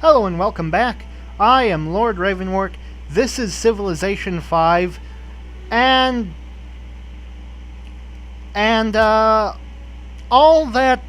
Hello and welcome back. I am Lord Revonworc. This is Civilization 5, and all that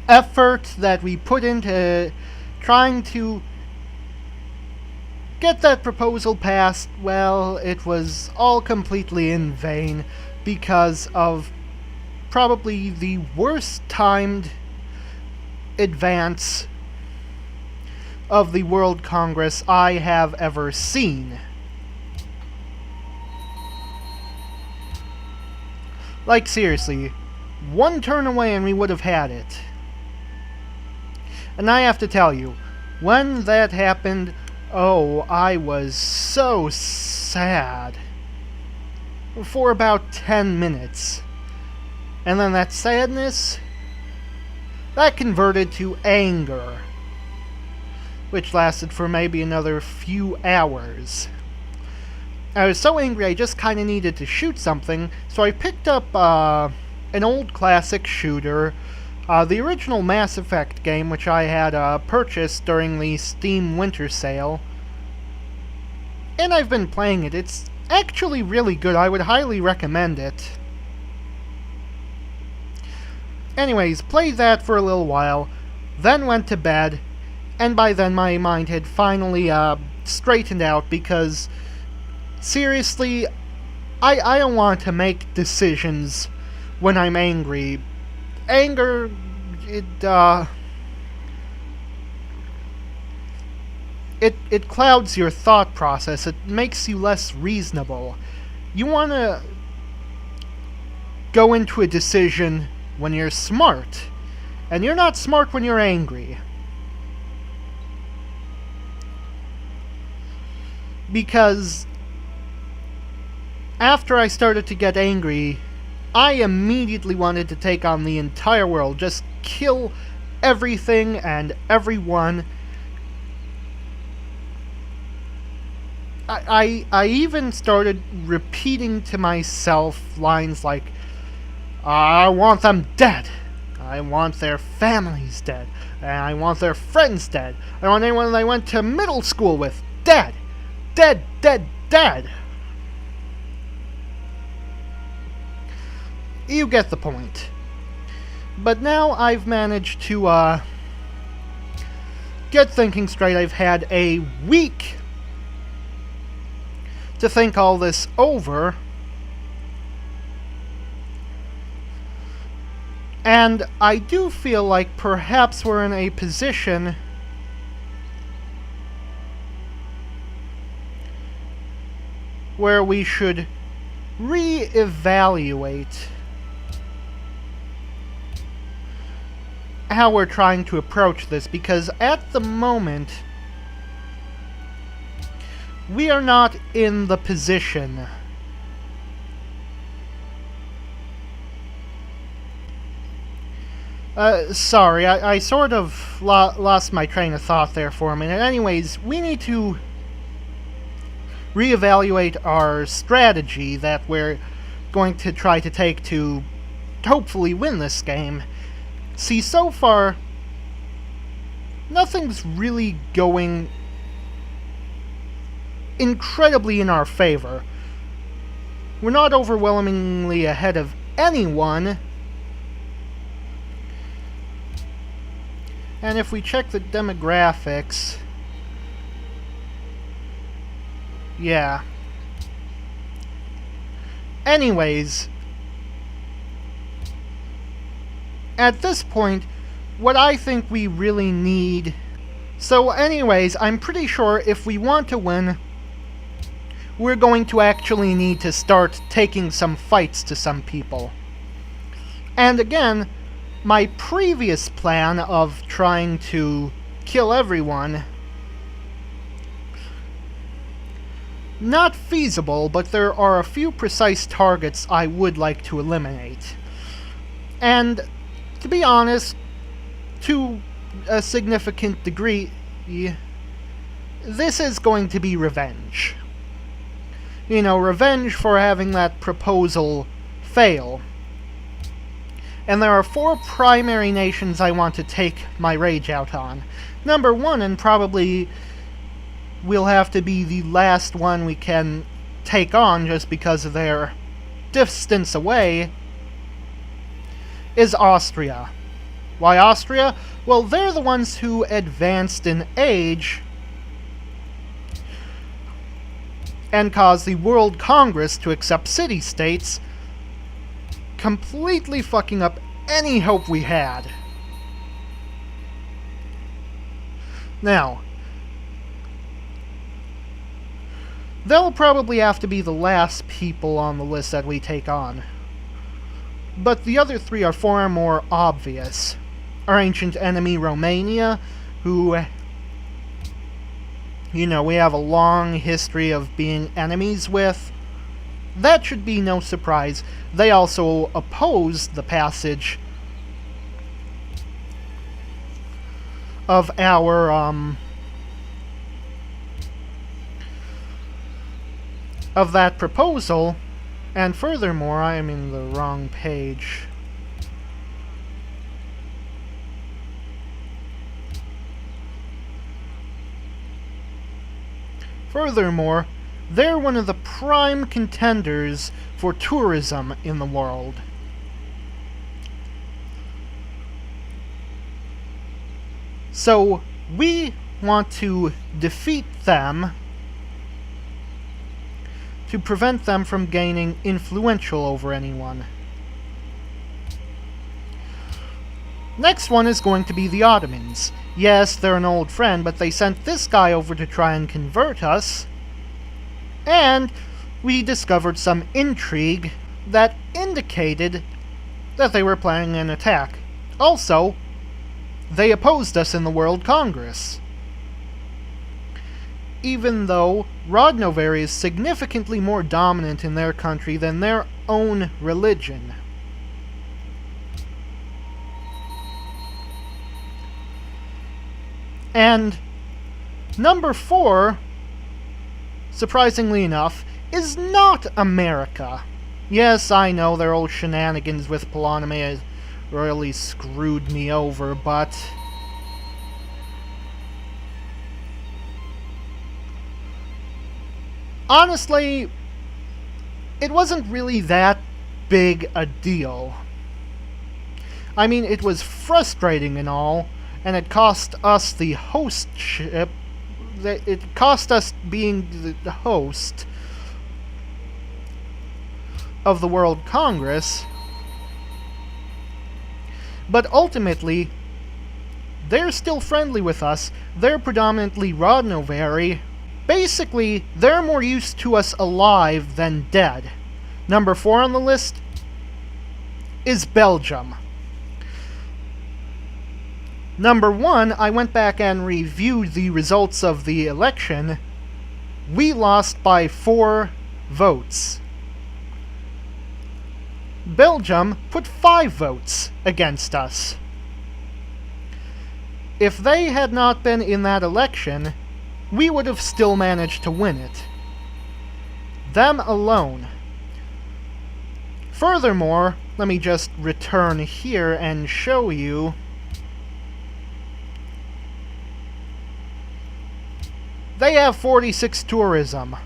effort that we put into trying to get that proposal passed, well, it was all completely in vain because of probably the worst timed advance of the World Congress I have ever seen. Like, seriously, one turn away and we would have had it. And I have to tell you, when that happened, oh, I was so sad. For about 10 minutes. And then that sadness, that converted to anger, which lasted for maybe another few hours. I was so angry I just kind of needed to shoot something, so I picked up an old classic shooter, the original Mass Effect game, which I had purchased during the Steam Winter Sale. And I've been playing it. It's actually really good. I would highly recommend it. Anyways, played that for a little while, then went to bed, and by then my mind had finally straightened out because, seriously, I don't want to make decisions when I'm angry. Anger, it clouds your thought process. It makes you less reasonable. You want to go into a decision when you're smart, and you're not smart when you're angry. Because after I started to get angry, I immediately wanted to take on the entire world, just kill everything and everyone. I even started repeating to myself lines like, I want them dead. I want their families dead. And I want their friends dead. I want anyone that I went to middle school with dead. Dead, dead, dead. You get the point. But now I've managed to get thinking straight. I've had a week to think all this over. And I do feel like perhaps we're in a position where we should re-evaluate how we're trying to approach this, because at the moment we are not in the position sorry, I sort of lost my train of thought there for a minute. Anyways, we need to reevaluate our strategy that we're going to try to take to hopefully win this game. See, so far, nothing's really going incredibly in our favor. We're not overwhelmingly ahead of anyone. And if we check the demographics, yeah. Anyways, at this point, what I think we really need... So anyways, I'm pretty sure if we want to win, we're going to actually need to start taking some fights to some people. And again, my previous plan of trying to kill everyone, not feasible, but there are a few precise targets I would like to eliminate. And, to be honest, to a significant degree, this is going to be revenge. You know, revenge for having that proposal fail. And there are 4 primary nations I want to take my rage out on. Number 1, and probably will have to be the last one we can take on just because of their distance away, is Austria. Why Austria? Well, they're the ones who advanced in age and caused the World Congress to accept city-states, completely fucking up any hope we had. Now, they'll probably have to be the last people on the list that we take on. But the other 3 are far more obvious. Our ancient enemy, Romania, who, you know, we have a long history of being enemies with. That should be no surprise. They also opposed the passage of our, of that proposal, and furthermore, I am in the wrong page. Furthermore, they're one of the prime contenders for tourism in the world. So, we want to defeat them to prevent them from gaining influential over anyone. Next one is going to be the Ottomans. Yes, they're an old friend, but they sent this guy over to try and convert us, and we discovered some intrigue that indicated that they were planning an attack. Also, they opposed us in the World Congress, even though Revonworc is significantly more dominant in their country than their own religion. And number 4, surprisingly enough, is not America. Yes, I know their old shenanigans with Ptolemy royally screwed me over, but honestly, it wasn't really that big a deal. I mean, it was frustrating and all, and it cost us the hostship. It cost us being the host of the World Congress. But ultimately, they're still friendly with us. They're predominantly Revonworc. Basically, they're more used to us alive than dead. Number 4 on the list is Belgium. Number 1, I went back and reviewed the results of the election. We lost by 4 votes. Belgium put 5 votes against us. If they had not been in that election, we would have still managed to win it. Them alone. Furthermore, let me just return here and show you. They have 46 tourism.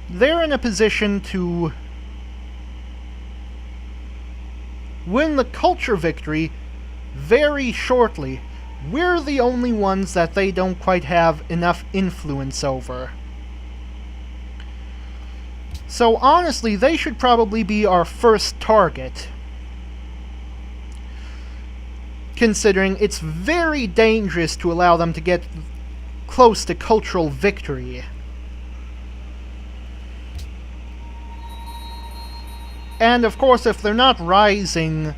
They're in a position to win the culture victory very shortly. We're the only ones that they don't quite have enough influence over. So honestly, they should probably be our first target, considering it's very dangerous to allow them to get close to cultural victory. And of course, if they're not rising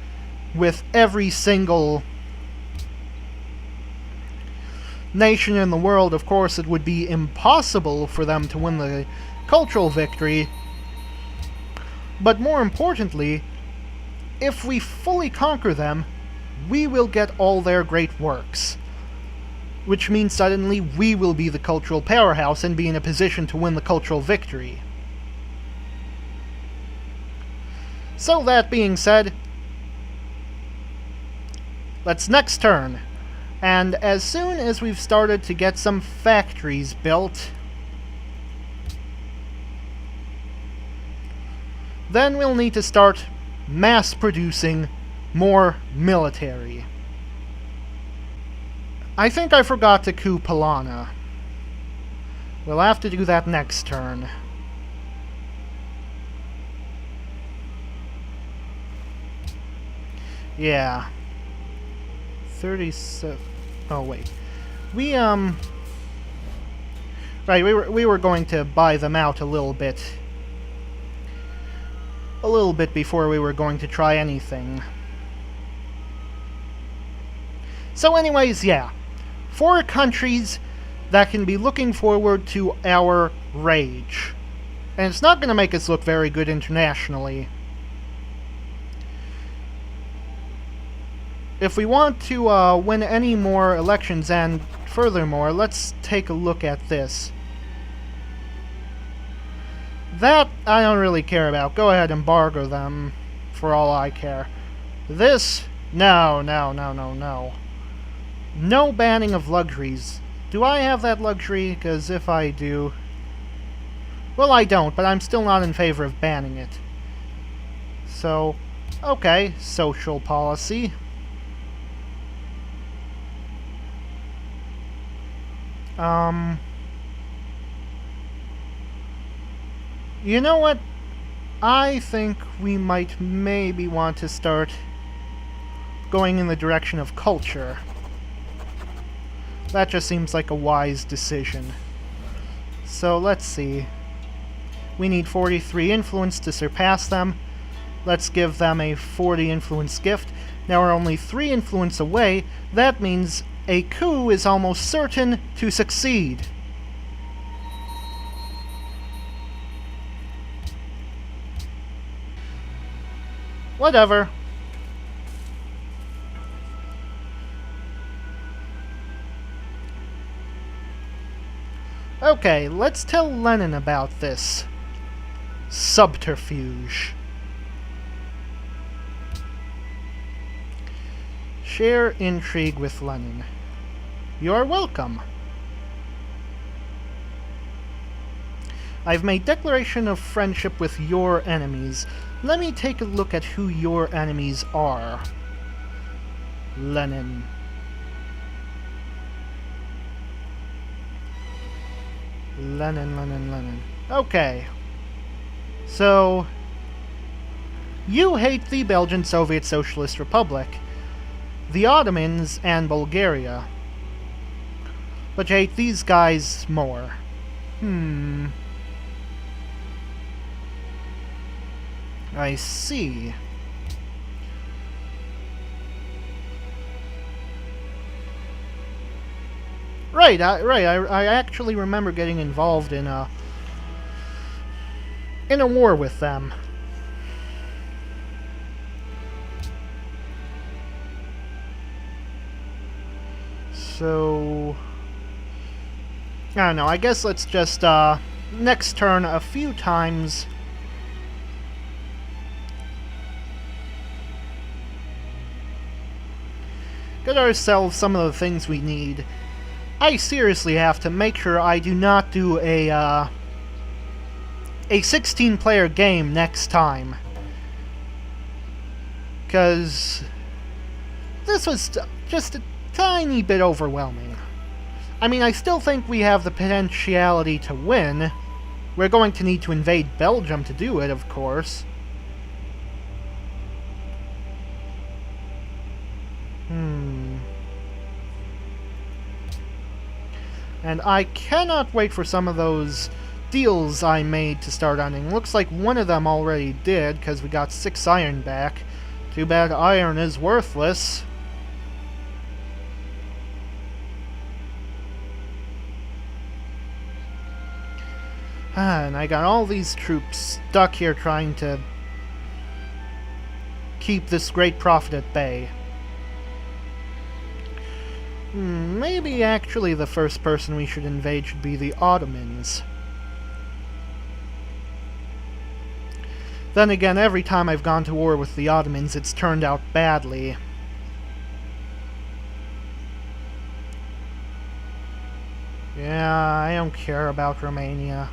with every single nation in the world, of course it would be impossible for them to win the cultural victory. But more importantly, if we fully conquer them, we will get all their great works. Which means suddenly we will be the cultural powerhouse and be in a position to win the cultural victory. So that being said, let's next turn. And as soon as we've started to get some factories built, then we'll need to start mass producing more military. I think I forgot to coup Polana. We'll have to do that next turn. Yeah. 37... Oh, wait. Right, we were going to buy them out a little bit. A little bit before we were going to try anything. So anyways, yeah. 4 countries that can be looking forward to our rage. And it's not going to make us look very good internationally. If we want to win any more elections, and furthermore, let's take a look at this. That I don't really care about. Go ahead, embargo them, for all I care. This, no. No banning of luxuries. Do I have that luxury? Because if I do... Well, I don't, but I'm still not in favor of banning it. So, okay, social policy. You know what? I think we might maybe want to start going in the direction of culture. That just seems like a wise decision. So let's see. We need 43 influence to surpass them. Let's give them a 40 influence gift. Now we're only 3 influence away. That means a coup is almost certain to succeed. Whatever. Okay, let's tell Lenin about this subterfuge. Share intrigue with Lenin. You are welcome. I've made declaration of friendship with your enemies. Let me take a look at who your enemies are. Lenin. Lenin. Okay. So, you hate the Belgian Soviet Socialist Republic, the Ottomans, and Bulgaria. But you hate these guys more. I see. Right, I actually remember getting involved in a war with them. So, I don't know, I guess let's just, next turn a few times. Get ourselves some of the things we need. I seriously have to make sure I do not do a 16-player game next time. Because this was just a tiny bit overwhelming. I mean, I still think we have the potentiality to win. We're going to need to invade Belgium to do it, of course. And I cannot wait for some of those deals I made to start earning. Looks like one of them already did, because we got 6 iron back. Too bad iron is worthless. And I got all these troops stuck here trying to keep this great profit at bay. Maybe actually the first person we should invade should be the Ottomans. Then again, every time I've gone to war with the Ottomans, it's turned out badly. Yeah, I don't care about Romania.